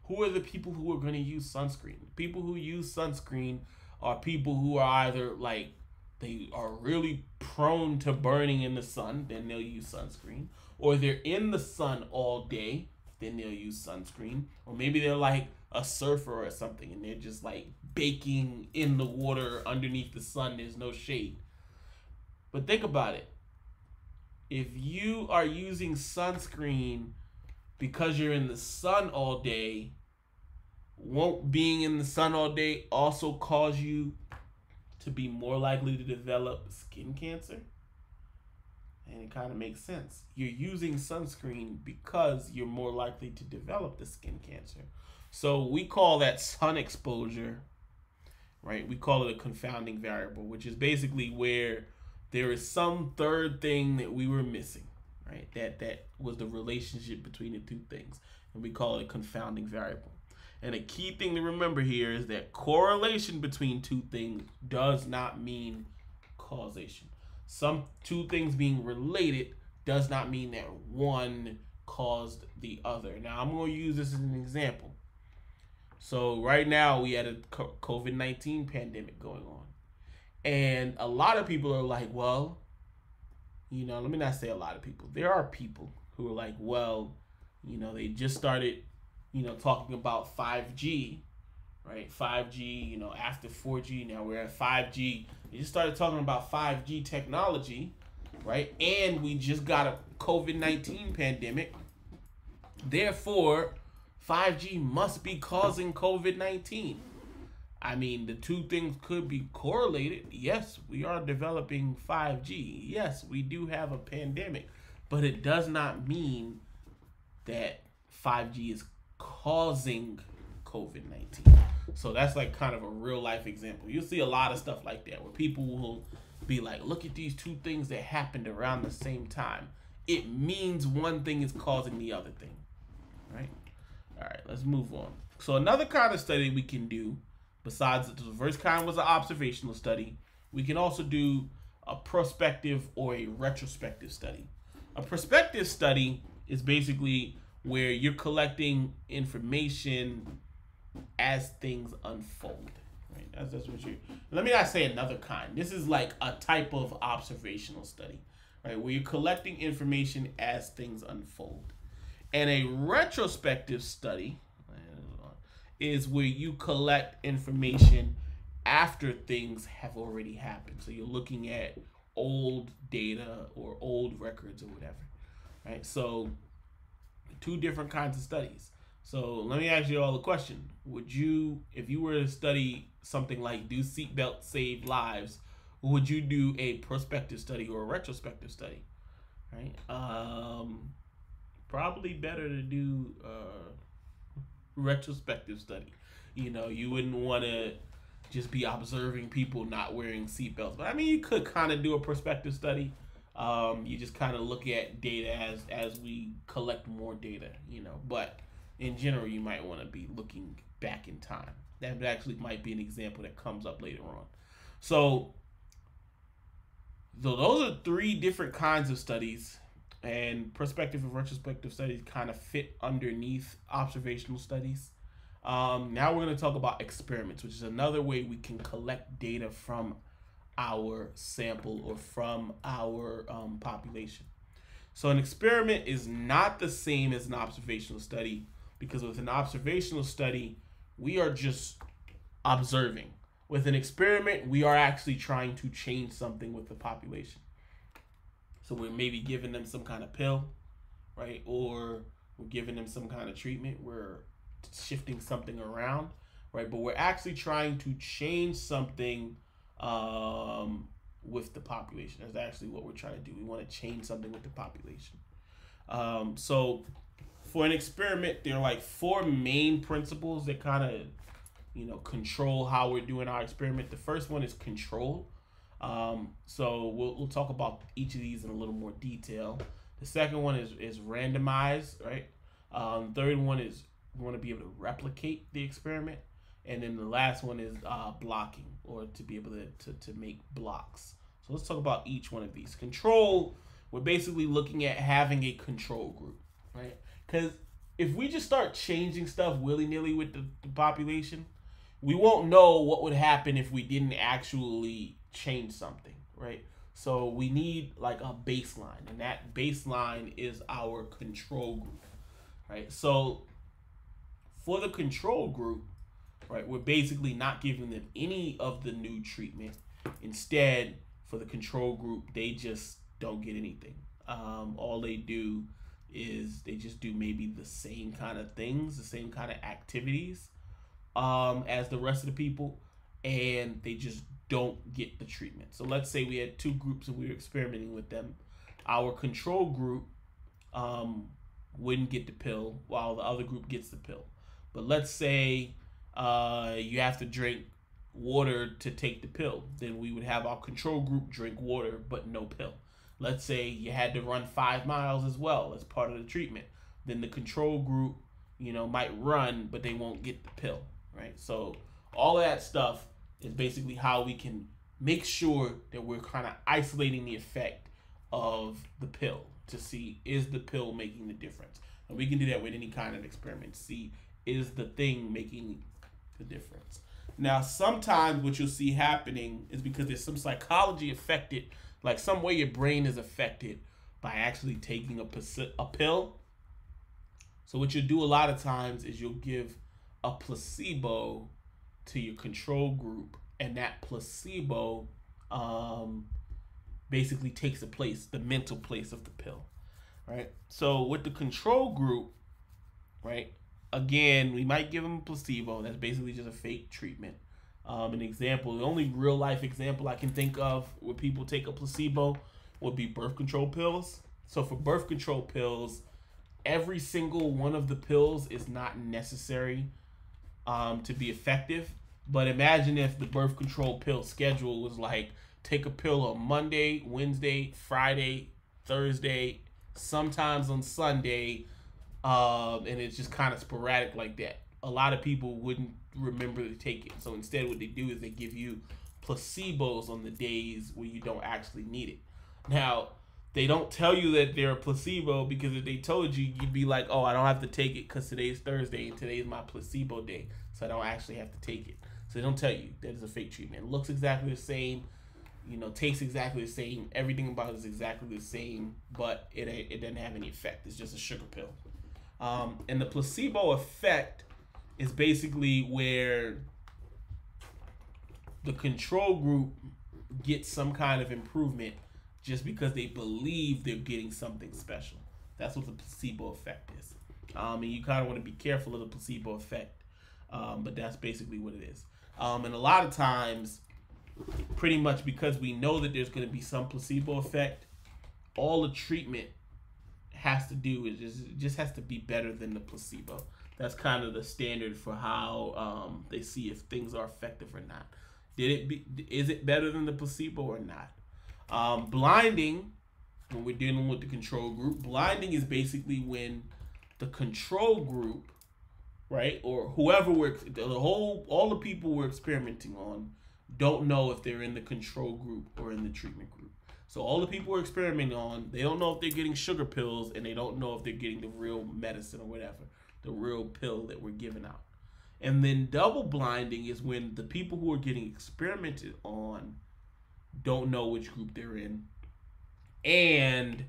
Who are the people who are going to use sunscreen? People who use sunscreen are people who are either like, they are really prone to burning in the sun, then they'll use sunscreen. Or they're in the sun all day, then they'll use sunscreen. Or maybe they're like a surfer or something and they're just like baking in the water underneath the sun. There's no shade. But think about it. If you are using sunscreen because you're in the sun all day, won't being in the sun all day also cause you to be more likely to develop skin cancer? And it kind of makes sense. You're using sunscreen because you're more likely to develop the skin cancer. So we call that sun exposure, right? We call it a confounding variable, which is basically where there is some third thing that we were missing, right? That was the relationship between the two things. And we call it a confounding variable. And a key thing to remember here is that correlation between two things does not mean causation. Some two things being related does not mean that one caused the other. Now, I'm going to use this as an example. So right now we had a COVID-19 pandemic going on. And a lot of people are like, well, you know, let me not say a lot of people. There are people who are like, well, you know, they just started, you know, talking about 5G, right? 5G, you know, after 4G, now we're at 5G. They just started talking about 5G technology, right? And we just got a COVID-19 pandemic. Therefore, 5G must be causing COVID-19. I mean, the two things could be correlated. Yes, we are developing 5G. Yes, we do have a pandemic. But it does not mean that 5G is causing COVID-19. So that's like kind of a real life example. You'll see a lot of stuff like that where people will be like, look at these two things that happened around the same time. It means one thing is causing the other thing, right? All right, let's move on. So another kind of study we can do, besides the first kind was an observational study, we can also do a prospective or a retrospective study. A prospective study is basically where you're collecting information as things unfold. Right? That's what you. Let me not say another kind. This is like a type of observational study, right? Where you're collecting information as things unfold. And a retrospective study is where you collect information after things have already happened. So you're looking at old data or old records or whatever, right? So two different kinds of studies. So let me ask you all a question. Would you, if you were to study something like do seatbelts save lives, would you do a prospective study or a retrospective study, right? Probably better to do retrospective study. You know, you wouldn't want to just be observing people not wearing seatbelts. But I mean, you could kind of do a prospective study. You just kind of look at data as we collect more data, you know. But in general, you might want to be looking back in time. That actually might be an example that comes up later on. So those are three different kinds of studies, and prospective and retrospective studies kind of fit underneath observational studies. Now we're going to talk about experiments, which is another way we can collect data from our sample or from our population. So an experiment is not the same as an observational study, because with an observational study, we are just observing. With an experiment, we are actually trying to change something with the population. So we're maybe giving them some kind of pill, right? Or we're giving them some kind of treatment. We're shifting something around, right? But we're actually trying to change something with the population. That's actually what we're trying to do. We want to change something with the population. So for an experiment, there are like 4 main principles that kind of, control how we're doing our experiment. The first one is control. So we'll talk about each of these in a little more detail. The second one is randomize, right? Third one is we want to be able to replicate the experiment. And then the last one is blocking, or to be able to make blocks. So let's talk about each one of these. Control, we're basically looking at having a control group, right? Because if we just start changing stuff willy-nilly with the population, we won't know what would happen if we didn't actually change something, right? So we need like a baseline, and that baseline is our control group, right? So for the control group, right, we're basically not giving them any of the new treatment. Instead, for the control group, they just don't get anything. All they do is they just do maybe the same kind of things, the same kind of activities as the rest of the people, and they just don't get the treatment. So let's say we had 2 groups and we were experimenting with them. Our control group wouldn't get the pill while the other group gets the pill. But let's say you have to drink water to take the pill. Then we would have our control group drink water but no pill. Let's say you had to run 5 miles as well as part of the treatment. Then the control group, might run, but they won't get the pill, right? So all of that stuff is basically how we can make sure that we're kind of isolating the effect of the pill to see, is the pill making the difference? And we can do that with any kind of experiment. See, is the thing making the difference? Now, sometimes what you'll see happening is because there's some psychology affected, like some way your brain is affected by actually taking a pill. So what you'll do a lot of times is you'll give a placebo to your control group, and that placebo basically takes the mental place of the pill, right? So with the control group, right, again, we might give them a placebo. That's basically just a fake treatment. An example, the only real life example I can think of where people take a placebo would be birth control pills. So for birth control pills, every single one of the pills is not necessary to be effective. But imagine if the birth control pill schedule was like, take a pill on Monday, Wednesday, Friday, Thursday, sometimes on Sunday, and it's just kind of sporadic like that. A lot of people wouldn't remember to take it. So instead what they do is they give you placebos on the days where you don't actually need it. Now, they don't tell you that they're a placebo, because if they told you, you'd be like, oh, I don't have to take it because today's Thursday and today's my placebo day, so I don't actually have to take it. So they don't tell you that it's a fake treatment. It looks exactly the same, tastes exactly the same, everything about it is exactly the same, but it doesn't have any effect. It's just a sugar pill. And the placebo effect is basically where the control group gets some kind of improvement just because they believe they're getting something special. That's what the placebo effect is. And you kind of want to be careful of the placebo effect, but that's basically what it is. And a lot of times, pretty much because we know that there's going to be some placebo effect, all the treatment has to do is just has to be better than the placebo. That's kind of the standard for how they see if things are effective or not. Is it better than the placebo or not? Blinding, when we're dealing with the control group, blinding is basically when the control group, right, or whoever all the people we're experimenting on don't know if they're in the control group or in the treatment group. So all the people we're experimenting on, they don't know if they're getting sugar pills, and they don't know if they're getting the real medicine or whatever, the real pill that we're giving out. And then double blinding is when the people who are getting experimented on don't know which group they're in, and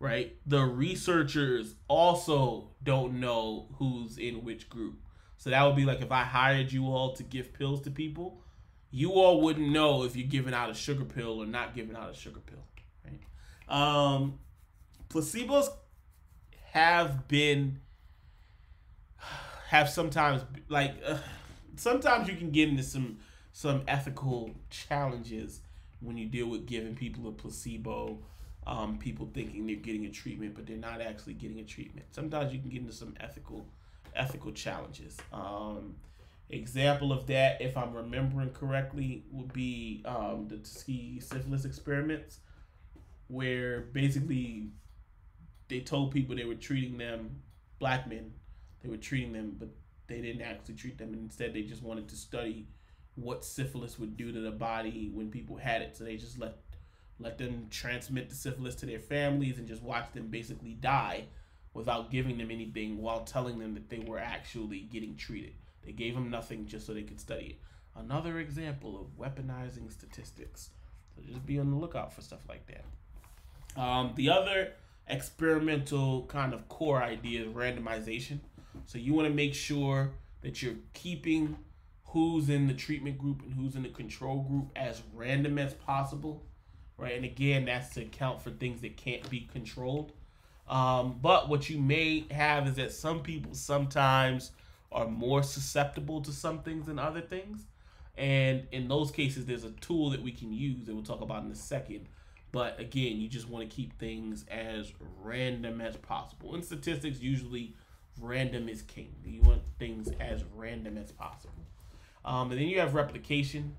right? The researchers also don't know who's in which group. So that would be like if I hired you all to give pills to people, you all wouldn't know if you're giving out a sugar pill or not giving out a sugar pill, right? Placebos have sometimes sometimes you can get into some ethical challenges when you deal with giving people a placebo. People thinking they're getting a treatment, but they're not actually getting a treatment. Sometimes you can get into some ethical challenges. Example of that, if I'm remembering correctly, would be the Tuskegee syphilis experiments, where basically they told people they were treating them, black men, they were treating them, but they didn't actually treat them. Instead, they just wanted to study what syphilis would do to the body when people had it. So they just let them transmit the syphilis to their families and just watch them basically die without giving them anything, while telling them that they were actually getting treated. They gave them nothing just so they could study it. Another example of weaponizing statistics. So just be on the lookout for stuff like that. The other experimental kind of core idea is randomization. So you want to make sure that you're keeping who's in the treatment group and who's in the control group as random as possible, right? And again, that's to account for things that can't be controlled. But what you may have is that some people sometimes are more susceptible to some things than other things. And in those cases, there's a tool that we can use that we'll talk about in a second. But again, you just want to keep things as random as possible. In statistics, usually random is king. You want things as random as possible. And then you have replication.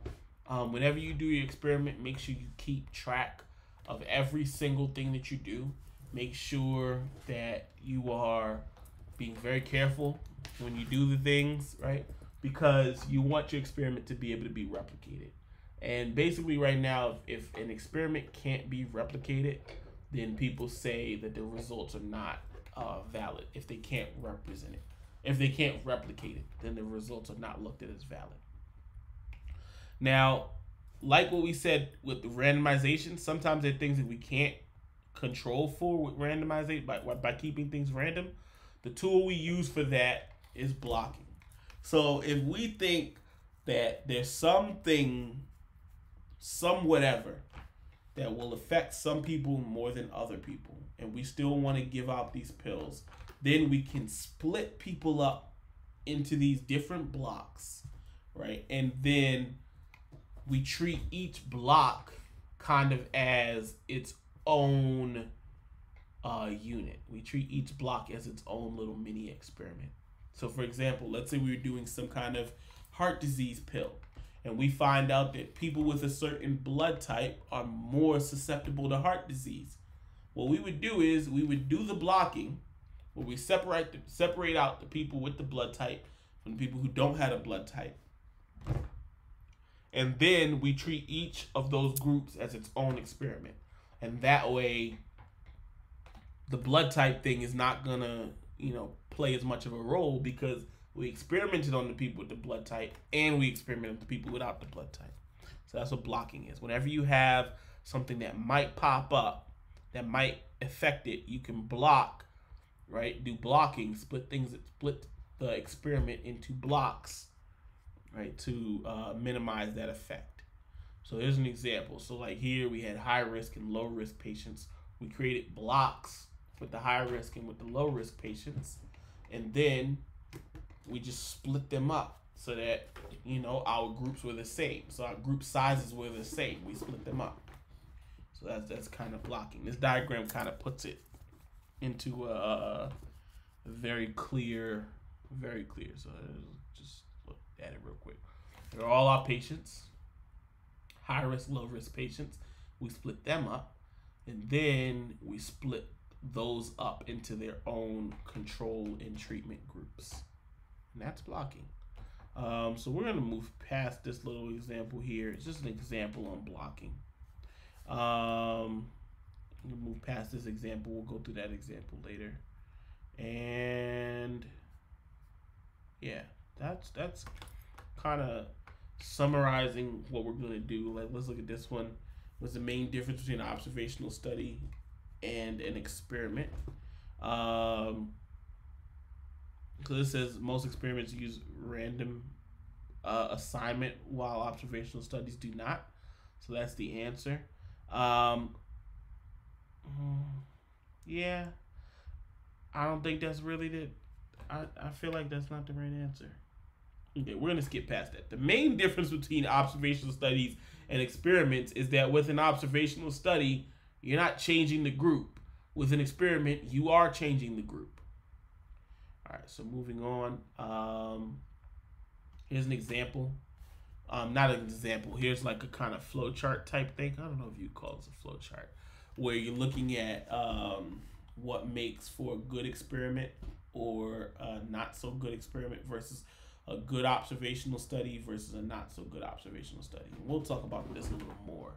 Whenever you do your experiment, make sure you keep track of every single thing that you do. Make sure that you are being very careful when you do the things, right? Because you want your experiment to be able to be replicated. And basically right now, if an experiment can't be replicated, then people say that the results are not valid if they can't represent it. If they can't replicate it, then the results are not looked at as valid. Now, like what we said with the randomization, sometimes there are things that we can't control for with randomization by keeping things random. The tool we use for that is blocking. So if we think that there's something, some whatever, that will affect some people more than other people, and we still want to give out these pills, then we can split people up into these different blocks, right? And then we treat each block kind of as its own unit. We treat each block as its own little mini experiment. So for example, let's say we were doing some kind of heart disease pill, and we find out that people with a certain blood type are more susceptible to heart disease. What we would do is we would do the blocking, where we separate out the people with the blood type from the people who don't have a blood type. And then we treat each of those groups as its own experiment. And that way, the blood type thing is not gonna, play as much of a role, because we experimented on the people with the blood type and we experimented with the people without the blood type. So that's what blocking is. Whenever you have something that might pop up, that might affect it, you can block, right? Do blocking, split the experiment into blocks, right? To minimize that effect. So here's an example. So like here we had high risk and low risk patients. We created blocks with the high risk and with the low risk patients. And then we just split them up so that, our groups were the same. So our group sizes were the same. We split them up. So that's kind of blocking. This diagram kind of puts it into a very clear. So just look at it real quick. They're all our patients, high risk, low risk patients. We split them up, and then we split those up into their own control and treatment groups. And that's blocking. So we're going to move past this little example here. It's just an example on blocking. We'll move past this example. We'll go through that example later. And yeah, that's kind of summarizing what we're going to do. Like, let's look at this one. What's the main difference between an observational study and an experiment. So this says most experiments use random assignment while observational studies do not. So that's the answer. Yeah, I don't think that's really the. I feel like that's not the right answer. Okay, we're gonna skip past that. The main difference between observational studies and experiments is that with an observational study, you're not changing the group. With an experiment, you are changing the group. All right, so moving on. Here's an example. Not an example. Here's like a kind of flow chart type thing. I don't know if you call this a flow chart, where you're looking at what makes for a good experiment or a not so good experiment versus a good observational study versus a not so good observational study. And we'll talk about this a little more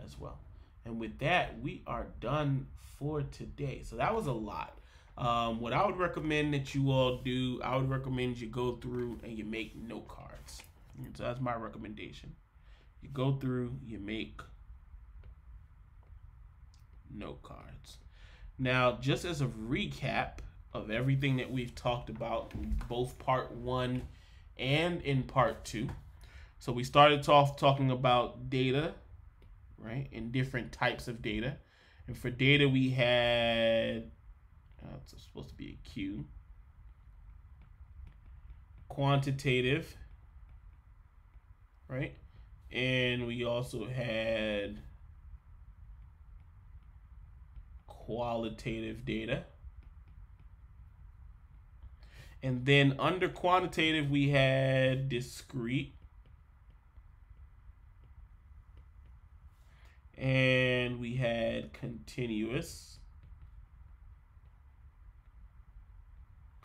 as well. And with that, we are done for today. So that was a lot. What I would recommend that you all do, I would recommend you go through and you make note cards. So that's my recommendation. You go through, you make note cards. Now, just as a recap of everything that we've talked about in both part 1 and in part 2. So we started off talking about data, right, and different types of data. And for data, we had it's supposed to be a Q. Quantitative, right? And we also had qualitative data. And then under quantitative, we had discrete. And we had continuous.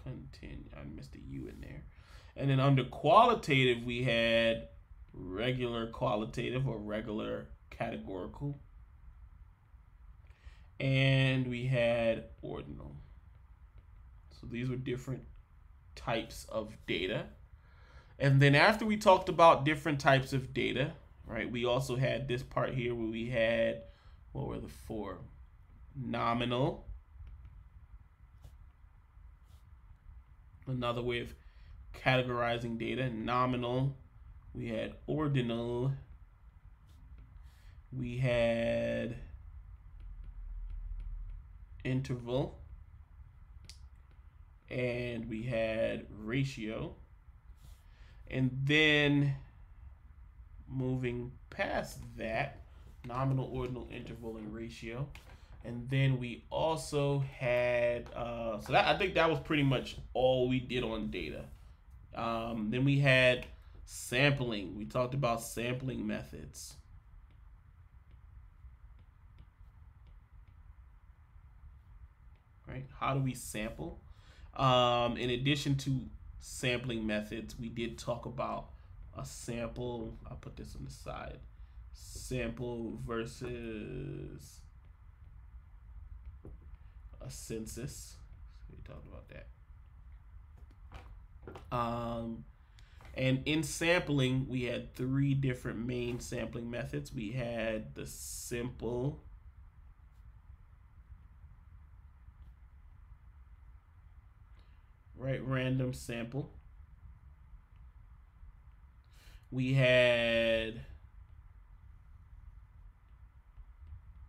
I missed a U in there. And then under qualitative, we had regular qualitative or regular categorical. And we had ordinal. So these were different types of data. And then after we talked about different types of data, right, we also had this part here where we had, what were the 4? Nominal. Another way of categorizing data. Nominal. We had ordinal. We had interval. And we had ratio. And then moving past that, nominal, ordinal, interval, and ratio. And then we also had, so that, I think that was pretty much all we did on data. Then we had sampling. We talked about sampling methods. Right? How do we sample? In addition to sampling methods, we did talk about a sample. I'll put this on the side. Sample versus a census. So we talked about that. And in sampling, we had 3 different main sampling methods. We had the simple, right, random sample. We had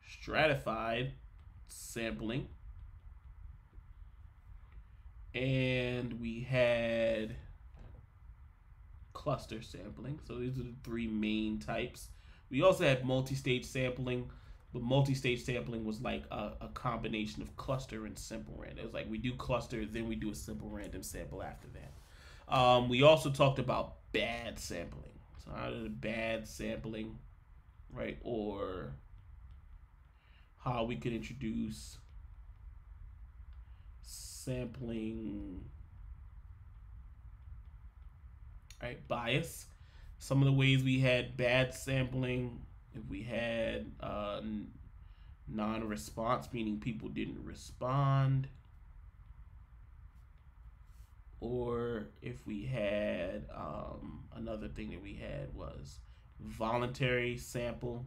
stratified sampling. And we had cluster sampling. So these are the 3 main types. We also had multi-stage sampling, but multi-stage sampling was like a combination of cluster and simple random. It was like we do cluster, then we do a simple random sample after that. We also talked about bad sampling. So how did a bad sampling, right, or how we could introduce sampling, right, bias. Some of the ways we had bad sampling, if we had non-response, meaning people didn't respond, or if we had another thing that we had was voluntary sample.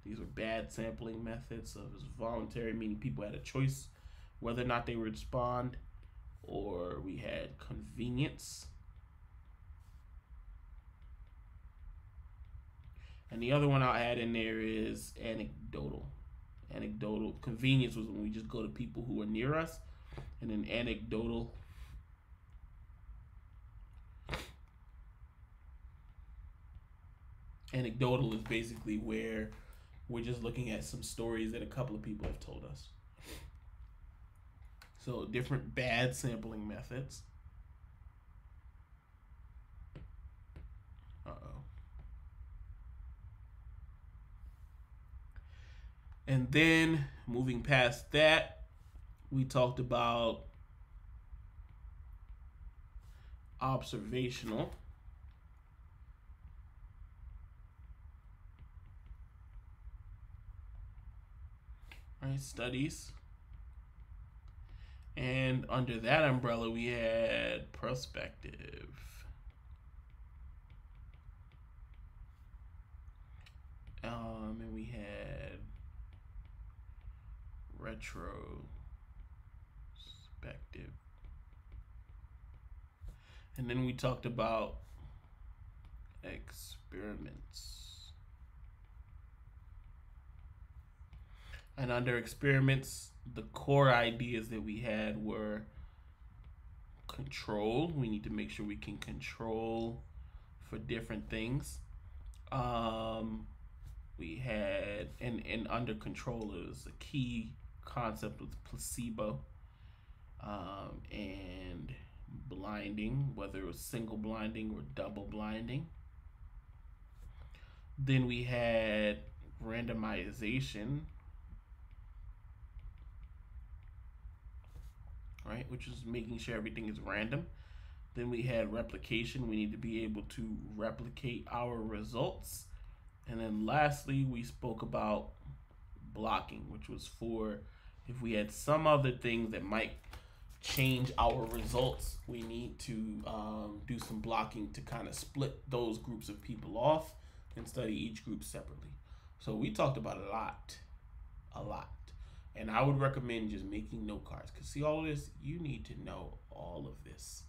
These were bad sampling methods. So it was voluntary, meaning people had a choice whether or not they would respond, or we had convenience. And the other one I'll add in there is anecdotal. Anecdotal convenience was when we just go to people who are near us, and then anecdotal is basically where we're just looking at some stories that a couple of people have told us. So different bad sampling methods. And then moving past that, we talked about observational. Right, studies. And under that umbrella, we had prospective. And we had retrospective. And then we talked about experiments. And under experiments, the core ideas that we had were control. We need to make sure we can control for different things. We had, and under control is a key concept with placebo and blinding, whether it was single blinding or double blinding. Then we had randomization, right, which is making sure everything is random. Then we had replication. We need to be able to replicate our results. And then lastly, we spoke about blocking, which was for if we had some other things that might change our results, we need to do some blocking to kind of split those groups of people off and study each group separately. So we talked about a lot. And I would recommend just making note cards, because see all of this, you need to know all of this.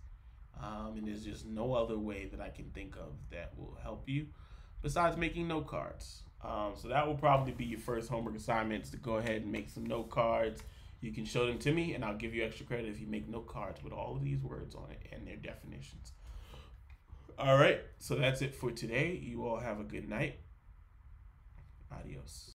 And there's just no other way that I can think of that will help you besides making note cards. So that will probably be your first homework assignments, to go ahead and make some note cards. You can show them to me, and I'll give you extra credit if you make note cards with all of these words on it and their definitions. All right, so that's it for today. You all have a good night. Adios.